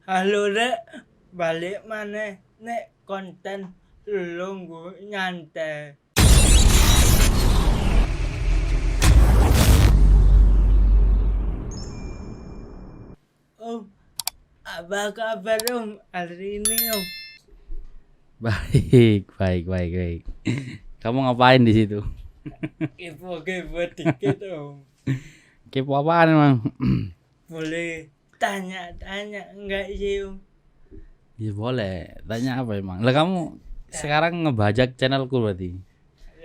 Halo Rek, balik mana nek konten lunggu nyantai. Apa kabar hari ini Baik. Kamu ngapain di situ? Kepo dikit Kepo apaan emang? Boleh tanya-tanya enggak sih Ya boleh. Tanya apa emang? Lah kamu sekarang ngebajak channelku berarti?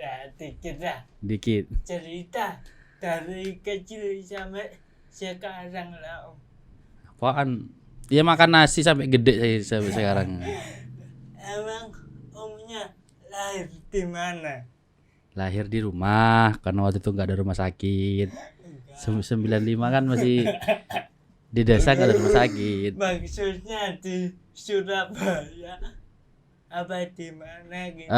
Ya dikit lah. Dikit. Cerita dari kecil sampai sekarang lah Apaan? Ya makan nasi sampai gede sampai sekarang. Emang omnya lahir di mana? Lahir di rumah karena waktu itu nggak ada rumah sakit. 95 kan masih di desa nggak ada rumah sakit. Maksudnya di Surabaya apa di mana gitu?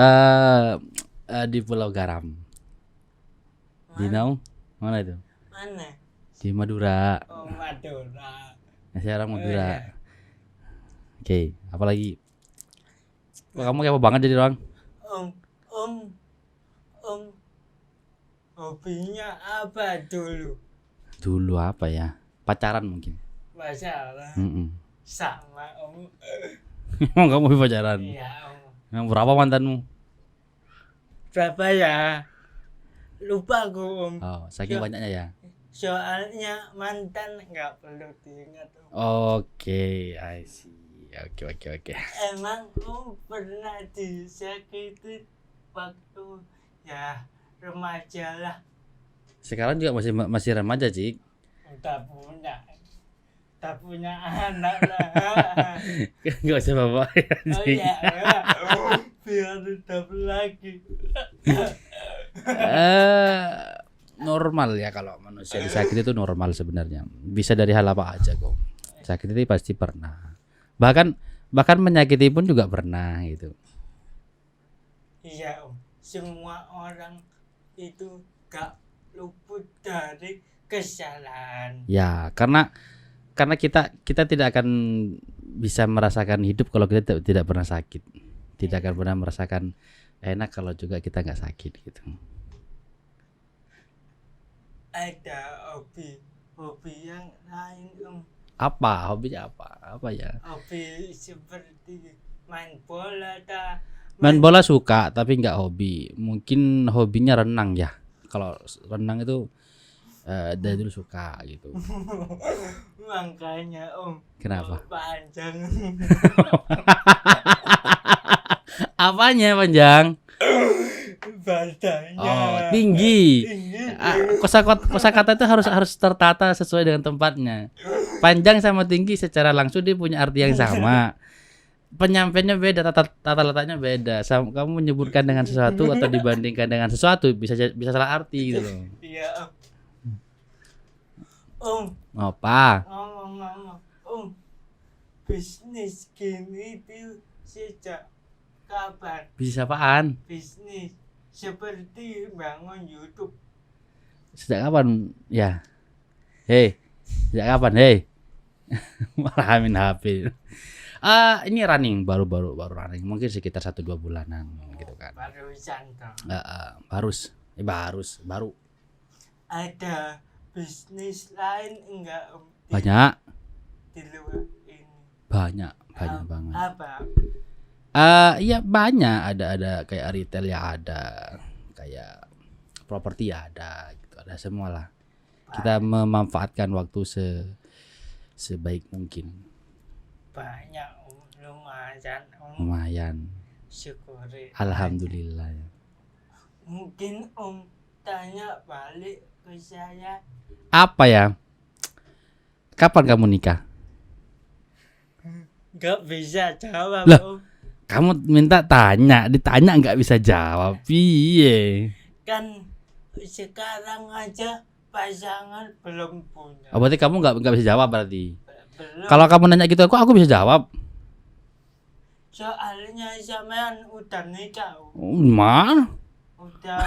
Di Pulau Garam. Di mana itu? Mana? Di Madura. Oh Madura. Saya orang Madura. Oh, iya. Oke, apalagi? Wah, kamu kepo banget jadi orang. Om, hobinya apa dulu? Dulu apa ya? Pacaran mungkin. Masalah sama om. Emang kamu pacaran? Iya om. Yang berapa mantanmu? Berapa ya? Lupa aku om. Oh, saking banyaknya ya. Soalnya mantan nggak perlu diingat om. Oke, I see. Oke. Emang om pernah disakiti waktu ya remaja lah? Sekarang juga masih remaja, Cik. Tak punya anak lah. Enggak usah bapak. Oh iya, biar dapet lagi. Normal ya kalau manusia disakiti itu normal sebenarnya. Bisa dari hal apa aja kok. Sakit itu pasti pernah. Bahkan menyakiti pun juga pernah gitu. Iya om, semua orang itu gak luput dari kesalahan. Ya, karena kita tidak akan bisa merasakan hidup kalau kita tidak pernah sakit. Tidak akan pernah merasakan enak kalau juga kita nggak sakit gitu. Ada hobi yang lain om. Apa hobinya apa ya? Hobi seperti main bola tak? Main bola suka tapi nggak hobi. Mungkin hobinya renang ya. Kalau renang itu dari dulu suka gitu. Makanya om. Kenapa? Panjang. Apanya panjang? Badannya. Oh, tinggi. Kosakata itu harus tertata sesuai dengan tempatnya. Panjang sama tinggi secara langsung dia punya arti yang sama. Penyampaiannya beda, tata letaknya beda. Kamu menyebutkan dengan sesuatu atau dibandingkan dengan sesuatu bisa salah arti gitu loh. Iya om. Apa? Ngomong-ngomong om, bisnis gini itu sejak kapan? Bisnis apaan? Bisnis seperti bangun YouTube. Sejak kapan? Ya. Hei, sejak kapan? Hei. Marahin HP. Ini running baru running. Mungkin sekitar 1-2 bulanan gitu kan. Barusan toh. Baru. Ada bisnis lain enggak om? Banyak. Di luar ini. Banyak banget. Apa? Iya banyak, ada kayak retail ya ada, kayak properti ya ada gitu, ada semua lah. Kita memanfaatkan waktu sebaik mungkin. Banyak om, Lumayan. Syukuri. Alhamdulillah ya. Mungkin om tanya balik ke saya. Apa ya? Kapan kamu nikah? Gak bisa jawab Lah. om. Kamu minta ditanya nggak bisa jawab. Iya. Kan sekarang aja pasangan belum punya. Oh, berarti kamu nggak bisa jawab berarti. Belum. Kalau kamu nanya gitu aku bisa jawab. Soalnya sampean udah nikah. Mana? Udah.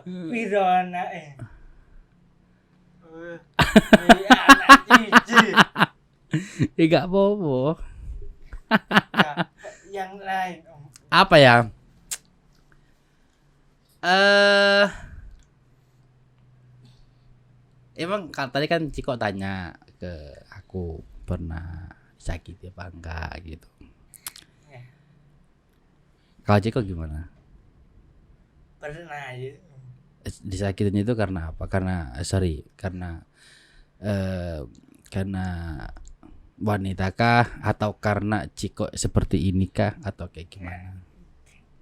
Piro anake? Iya. Enggak apa-apa. Nggak, yang lain Om. Apa ya? Eh Emang tadi kan Ciko tanya ke aku pernah sakit apa enggak gitu. Ya, Kalau Ciko gimana? pernah ya Om. Disakitin itu karena apa? Karena karena wanita kah atau karena Ciko seperti ini kah atau kayak gimana?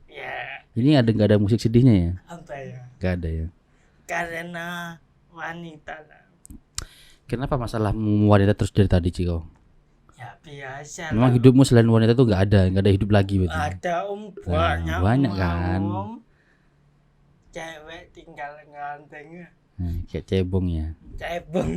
Ya Ini nggak ada musik sedihnya ya? apa ya, Nggak ada ya? karena wanita lah. Kenapa masalahmu wanita terus dari tadi Ciko? Ya biasa Memang lah. hidupmu selain wanita tuh nggak ada hidup lagi berarti. Ada Om, Nah, banyak banyak Om, kan. Om. Cewek tinggal ganteng, Kayak cebong ya. cebong.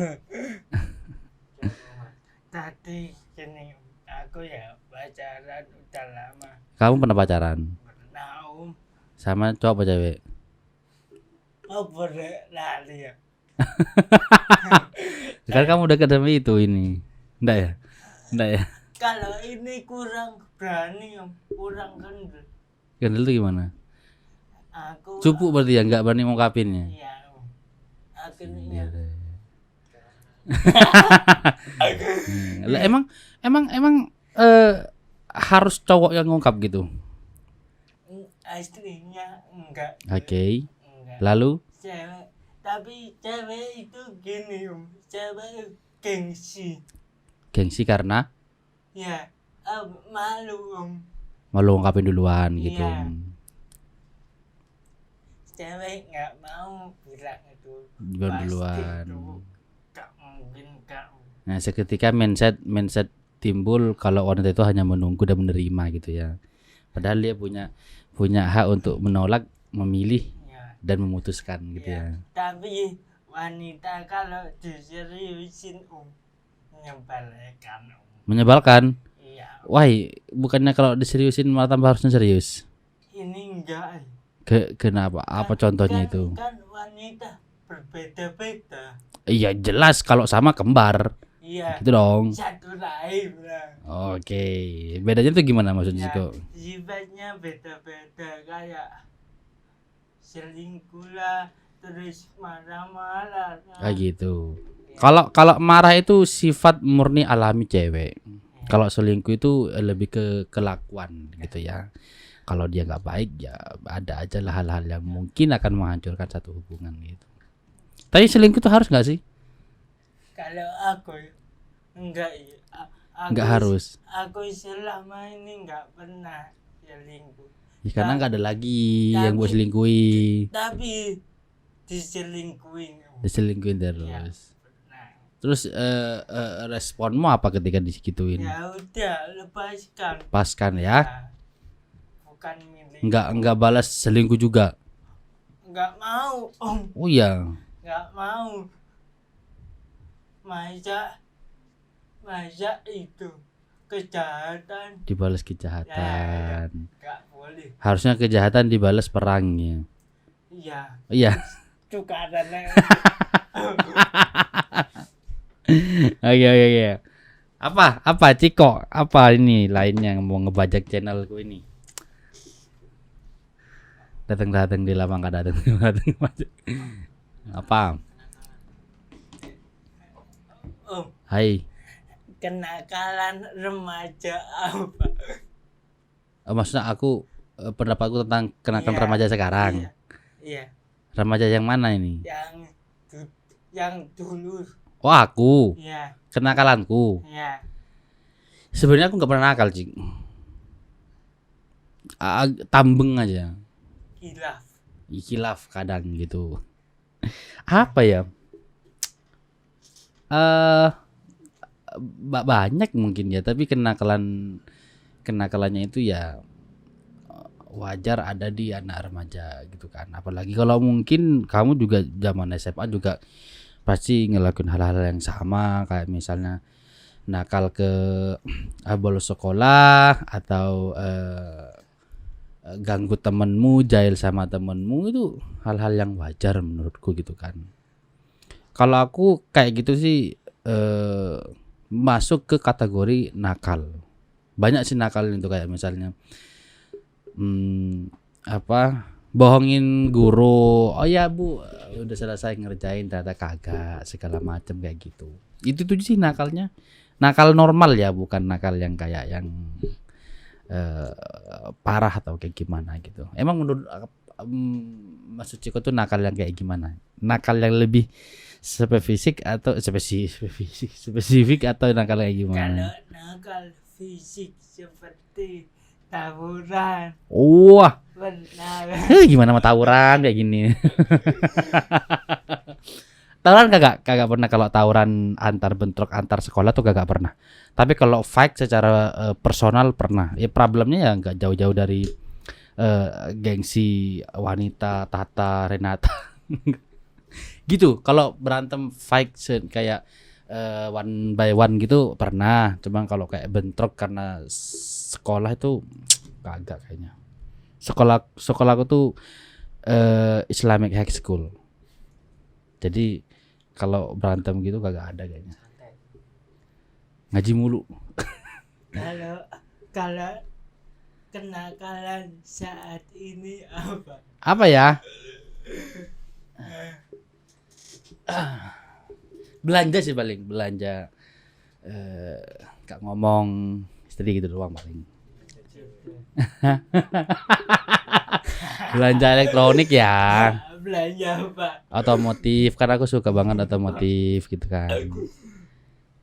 Tadi gini Om, aku ya pacaran udah lama. Kamu pernah pacaran Pernah Om. sama cowok apa cewek? Oh boleh lali ya. Sekarang kamu udah ketemu itu ini. Enggak ya? Enggak ya? Kalau ini kurang berani Om, kurang kendel. Kendel itu gimana? Aku Cupu berarti ya, nggak berani ngungkapinnya. iya Om. Akhirnya Lah, emang harus cowok yang ngungkap gitu. istrinya enggak. Oke. Enggak. Lalu Cewek, tapi cewek itu gini Om, cewek gengsi. gengsi karena Ya, malu Om. malu ngungkapin duluan gitu. Iya. Cewek nggak mau bilang itu. Duluan Pasti duluan. itu gak mungkin gak. Nah, seketika mindset timbul kalau wanita itu hanya menunggu dan menerima gitu ya. Padahal dia punya hak untuk menolak, memilih Ya, dan memutuskan gitu ya. tapi wanita kalau diseriusin Om, menyebalkan Om. Menyebalkan. Iya, Wah, bukannya kalau diseriusin malah tambah harusnya serius. ini enggak. Kenapa? Apa contohnya itu? Kan wanita berbeda-beda. Iya jelas kalau sama kembar. Iya, Gitu dong. satu lain lah. Oke. Bedanya tuh gimana maksudnya Ya, kok? sifatnya beda-beda, kayak selingkuh lah, terus marah-marah lah. Kayak gitu. Kalau marah itu sifat murni alami cewek. Kalau selingkuh itu lebih ke kelakuan gitu ya. Kalau dia nggak baik ya ada aja lah hal-hal yang mungkin akan menghancurkan satu hubungan gitu. Tapi selingkuh itu harus nggak sih? Kalau aku enggak ya. Nggak harus. Aku selama ini enggak pernah selingkuh. Ya, karena nggak ada lagi yang buat selingkuhi. Tapi diselingkuhin. Diselingkuhin Ya, terus. nah, Terus responmu apa ketika digituin? ya udah lepaskan. Paskan ya. Ya, bukan milik. Nggak balas selingkuh juga. Enggak mau Om. Oh iya. Enggak mau. Masa itu kejahatan. Dibalas kejahatan. Enggak boleh. Harusnya kejahatan dibalas perangnya. Iya, Iya. tukaran. Oke. Apa Ciko? Apa ini lainnya yang mau ngebajak channelku ini? Datang di lama nggak datang. Apa? Om, Hai. kenakalan remaja apa? Maksudnya aku pendapatku tentang kenakalan Iya, remaja sekarang. Iya, Remaja yang mana ini? yang dulu. Oh aku. Iya, Kenakalanku. iya. Sebenarnya aku nggak pernah nakal Cik. Tambeng aja. Hilaf. Khilaf kadang gitu. Apa ya? Banyak mungkin ya, tapi kenakalannya itu ya wajar ada di anak remaja gitu kan. Apalagi kalau mungkin kamu juga zaman SMA juga pasti ngelakuin hal-hal yang sama, kayak misalnya nakal ke bolos sekolah atau ganggu temenmu, jahil sama temenmu, itu hal-hal yang wajar menurutku gitu kan. Kalau aku kayak gitu sih masuk ke kategori nakal. Banyak sih nakal itu, kayak misalnya bohongin guru. Oh ya bu, udah selesai ngerjain, ternyata kagak, segala macam kayak gitu. Itu tuh sih nakalnya. Nakal normal ya, bukan nakal yang kayak yang parah atau kayak gimana gitu. Emang menurut Mas Suciko tuh nakal yang kayak gimana? Nakal yang lebih spesifik atau spesifik atau nakal kayak gimana? Kalau nakal fisik seperti tawuran. Wah, Benar. gimana mau tawuran kayak gini? Tawuran kagak pernah. Kalau tawuran antar bentrok antar sekolah tuh kagak pernah. Tapi kalau fight secara personal pernah. Ya problemnya ya nggak jauh-jauh dari gengsi wanita Tata Renata. Gitu. Kalau berantem fight kayak one by one gitu pernah. Cuma kalau kayak bentrok karena sekolah itu kagak kayaknya. Sekolahku tuh Islamic High School. Jadi kalau berantem gitu kagak ada kayaknya. Ngaji mulu. Kalau kenakalan saat ini apa? Apa ya? Belanja sih paling, belanja gak ngomong istri gitu doang paling. Belanja elektronik ya. Belanja apa? Otomotif, karena aku suka banget otomotif gitu kan.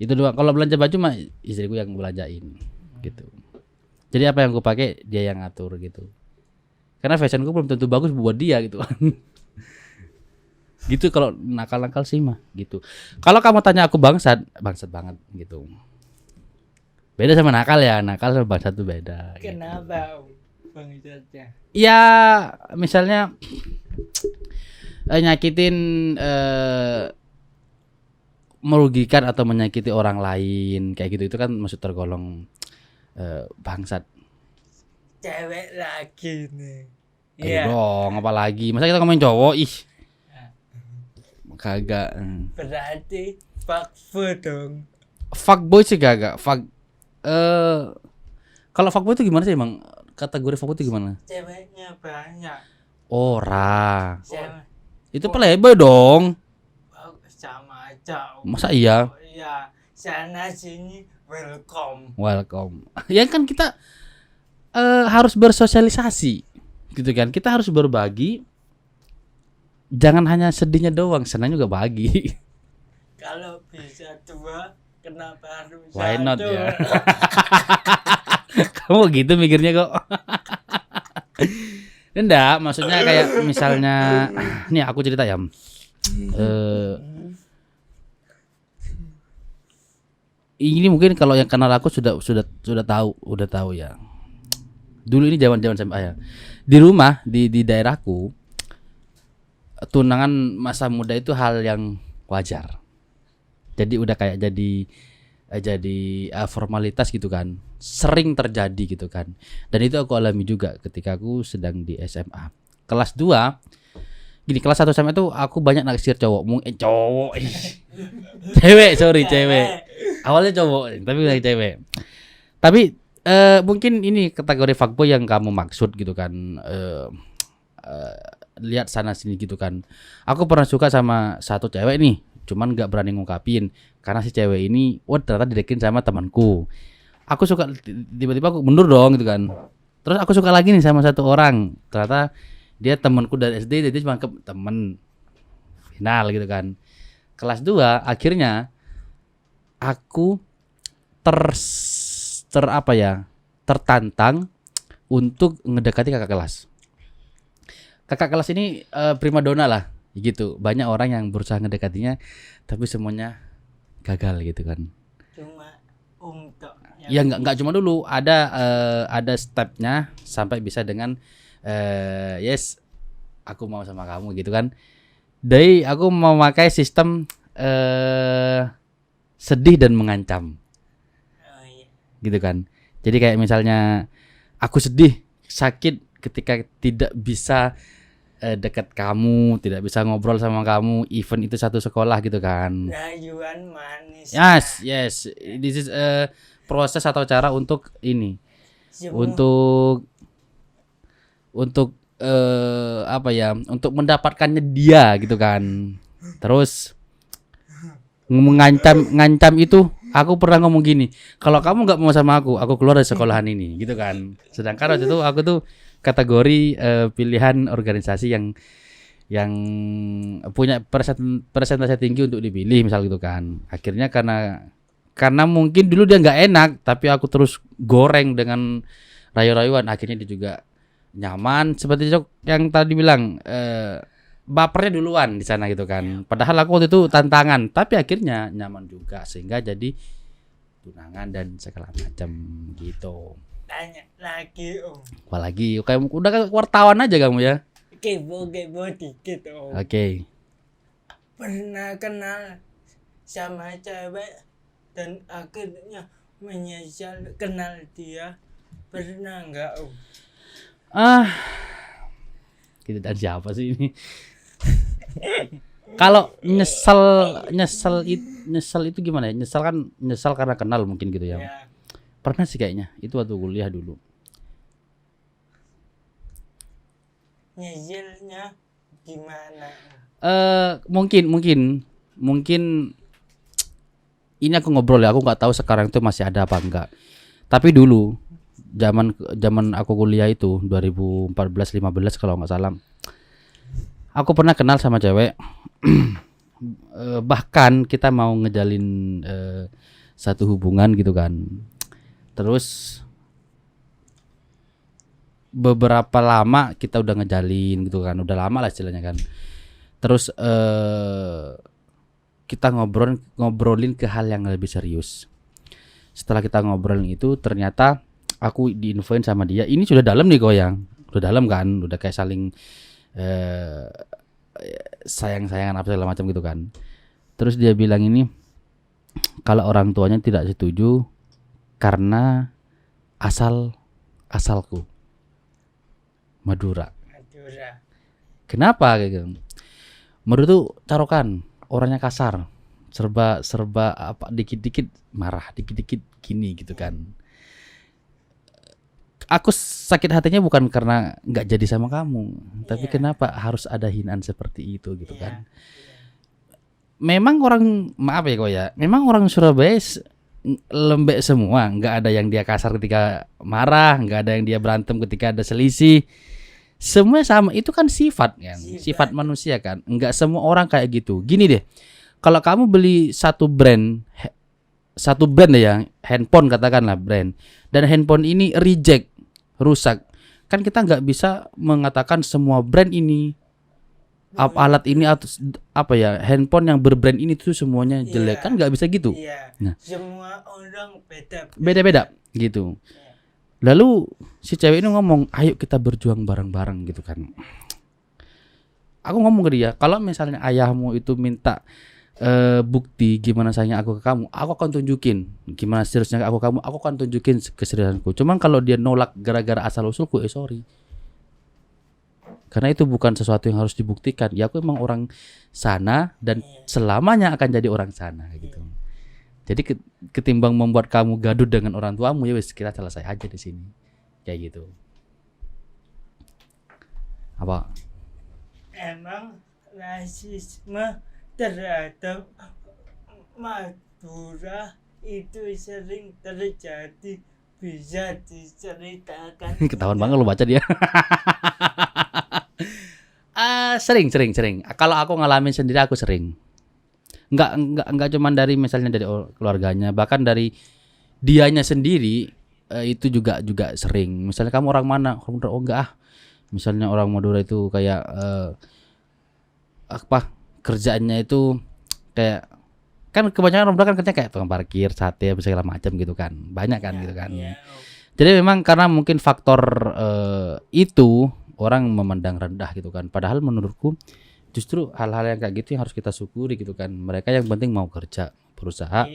Itu doang. Kalau belanja baju mah istriku yang belanjain gitu. Jadi apa yang aku pakai dia yang ngatur gitu. Karena fashionku belum tentu bagus buat dia gitu kan. Gitu kalau nakal-nakal sih mah gitu. Kalau kamu tanya aku bangsat banget gitu. Beda sama nakal ya, nakal sama bangsat tuh beda. Kenapa bangsatnya? Ya misalnya nyakitin merugikan atau menyakiti orang lain kayak gitu, itu kan masuk tergolong bangsat. Cewek lagi nih. Ayo dong, apalagi masa kita ngomongin cowok ih. Kagak. Berarti fuckboy dong. Fuckboy sih kagak. Kalau fuckboy itu gimana sih emang? Kategori fuckboy itu gimana? Ceweknya banyak. Ora. Cewek Itu playboy dong. sama aja. Masa iya? Iya, sana sini welcome. Welcome. Ya kan kita harus bersosialisasi, gitu kan? Kita harus berbagi. Jangan hanya sedihnya doang, senang juga bagi. Kalau bisa dua, kenapa harus Why not satu? ya? Kamu gitu mikirnya kok. Enggak, maksudnya kayak misalnya, nih aku cerita ya. Ini mungkin kalau yang kenal aku sudah tahu ya. Dulu ini zaman SMA ya. Di rumah di daerahku, tunangan masa muda itu hal yang wajar. Jadi udah kayak jadi formalitas gitu kan. Sering terjadi gitu kan. Dan itu aku alami juga ketika aku sedang di SMA. Kelas 2. Gini, kelas 1 SMA itu aku banyak naksir cowok. Cewek. Awalnya cowok, tapi udah cewek. Tapi mungkin ini kategori fuckboy yang kamu maksud gitu kan. Lihat sana sini gitu kan. Aku pernah suka sama satu cewek nih, cuman nggak berani ngungkapin karena si cewek ini ternyata dideketin sama temanku. Aku suka, tiba-tiba aku mundur dong gitu kan. Terus aku suka lagi nih sama satu orang, ternyata dia temanku dari SD, jadi cuma temen final gitu kan. Kelas 2 akhirnya aku tertantang untuk ngedekati kakak kelas. Kakak kelas ini primadona lah gitu. Banyak orang yang berusaha ngedekatinya tapi semuanya gagal gitu kan. Cuma untuk Ya enggak cuma dulu, ada stepnya sampai bisa dengan yes, aku mau sama kamu gitu kan. Dari aku memakai sistem sedih dan mengancam. Gitu kan. Jadi kayak misalnya aku sedih, sakit ketika tidak bisa dekat kamu, tidak bisa ngobrol sama kamu, even itu satu sekolah gitu kan. rayuan manis. Yes. This is proses atau cara untuk ini, Semua untuk apa ya, untuk mendapatkannya dia gitu kan. Terus ngancam itu, aku pernah ngomong gini, kalau kamu nggak mau sama aku keluar dari sekolahan ini gitu kan. Sedangkan waktu itu aku tuh kategori pilihan organisasi yang punya persentase tinggi untuk dipilih misal gitu kan. Akhirnya karena mungkin dulu dia nggak enak, tapi aku terus goreng dengan rayu-rayuan, akhirnya dia juga nyaman seperti yang tadi bilang, bapernya duluan di sana gitu kan. Padahal aku waktu itu tantangan, tapi akhirnya nyaman juga sehingga jadi tunangan dan segala macam gitu. tanya lagi Om. Apalagi kayak udah kayak wartawan aja kamu ya. Kepo dikit Om. Oke. Pernah kenal sama cewek dan akhirnya menyesal kenal dia. Pernah nggak Om? Kita dan siapa sih ini? Kalau nyesel itu gimana ya? Nyesal karena kenal mungkin gitu ya. Ya, Pernah sih kayaknya. Itu waktu kuliah dulu. nyeselnya gimana? Mungkin ini aku ngobrol ya. Aku nggak tahu sekarang itu masih ada apa enggak. Tapi dulu zaman aku kuliah itu 2014-15 kalau nggak salah. Aku pernah kenal sama cewek. Bahkan kita mau ngejalin satu hubungan gitu kan. Terus beberapa lama kita udah ngejalin gitu kan, udah lama lah istilahnya kan. Terus kita ngobrolin ke hal yang lebih serius. Setelah kita ngobrolin itu ternyata aku diinfoin sama dia, ini sudah dalam nih goyang, udah dalam kan, udah kayak saling sayang-sayangan apa segala macam gitu kan. Terus dia bilang ini, kalau orang tuanya tidak setuju karena asalku Madura. Kenapa kayak gitu? Madura tuh Carokan, orangnya kasar, serba apa, dikit-dikit marah, dikit-dikit gini gitu kan. Aku sakit hatinya bukan karena nggak jadi sama kamu, tapi kenapa harus ada hinaan seperti itu gitu kan. Memang orang, maaf ya kok ya, memang orang Surabaya lembek semua, nggak ada yang dia kasar ketika marah, nggak ada yang dia berantem ketika ada selisih. Semua sama, itu kan sifat kan, sifat manusia kan. Nggak semua orang kayak gitu. Gini deh, kalau kamu beli satu brand ya, handphone katakanlah brand, dan handphone ini reject, rusak, kan kita nggak bisa mengatakan semua brand ini alat ini atau apa ya, handphone yang berbrand ini tuh semuanya jelek, kan nggak bisa gitu. Nah, semua orang beda gitu. Lalu si cewek ini ngomong, ayo kita berjuang bareng-bareng gitu kan. Aku ngomong ke dia, kalau misalnya ayahmu itu minta bukti gimana sayangnya aku ke kamu, aku akan tunjukin. Gimana seriusnya aku ke kamu, aku akan tunjukin keseriusanku. Cuman kalau dia nolak gara-gara asal usulku, sorry. Karena itu bukan sesuatu yang harus dibuktikan. Ya aku emang orang sana dan selamanya akan jadi orang sana gitu. Jadi ketimbang membuat kamu gaduh dengan orang tuamu, ya wes kita selesai aja di sini. Kayak gitu. Apa? Emang rasisme terhadap Madura itu sering terjadi, bisa diceritakan? Ketahuan banget lo baca dia. Sering. Kalau aku ngalamin sendiri, aku sering. Enggak cuman dari misalnya dari keluarganya, bahkan dari dianya sendiri itu juga sering. Misalnya kamu orang mana? Oh enggak Misalnya orang Madura itu kayak apa? Kerjaannya itu kayak, kan kebanyakan orang Madura kan kerjanya kayak tukang parkir, sate, segala macam gitu kan. Banyak kan gitu kan. Jadi memang karena mungkin faktor itu orang memandang rendah gitu kan. Padahal menurutku justru hal-hal yang kayak gitu yang harus kita syukuri gitu kan. Mereka yang penting mau kerja, berusaha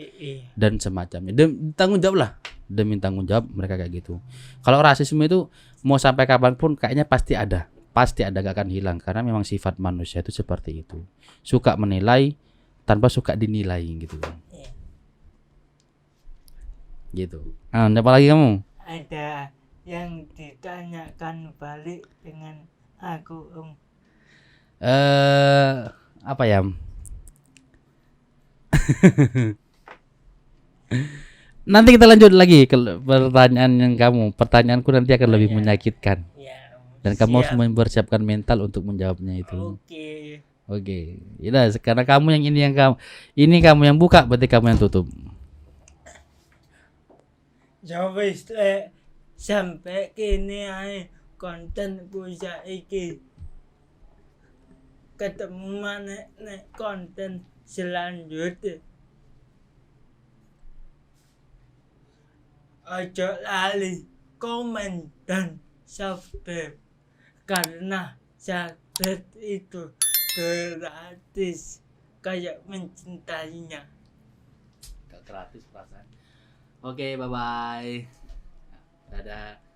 dan semacamnya. Tanggung jawab lah, demi tanggung jawab mereka kayak gitu. Kalau rasisme itu mau sampai kapanpun kayaknya pasti ada. pasti ada, gak akan hilang, karena memang sifat manusia itu seperti itu, suka menilai tanpa suka dinilai gitu kan. Iya. Gitu. Apa lagi kamu? Ada yang ditanyakan balik dengan aku, Om. Apa ya? Nanti kita lanjut lagi ke pertanyaan yang kamu. Pertanyaanku nanti akan lebih menyakitkan. Ya, Om. Dan kamu harus Siap. mempersiapkan mental untuk menjawabnya itu. Oke. Oke. Ya, karena kamu yang kamu yang buka, berarti kamu yang tutup. Ya wis sampai kini ae kontenku saiki. Ketemu maneh nek konten selanjutnya. Ojo lali komen dan subscribe karena subscribe itu gratis kayak mencintainya. Gak gratis perasaan. Oke, bye bye. Dadah.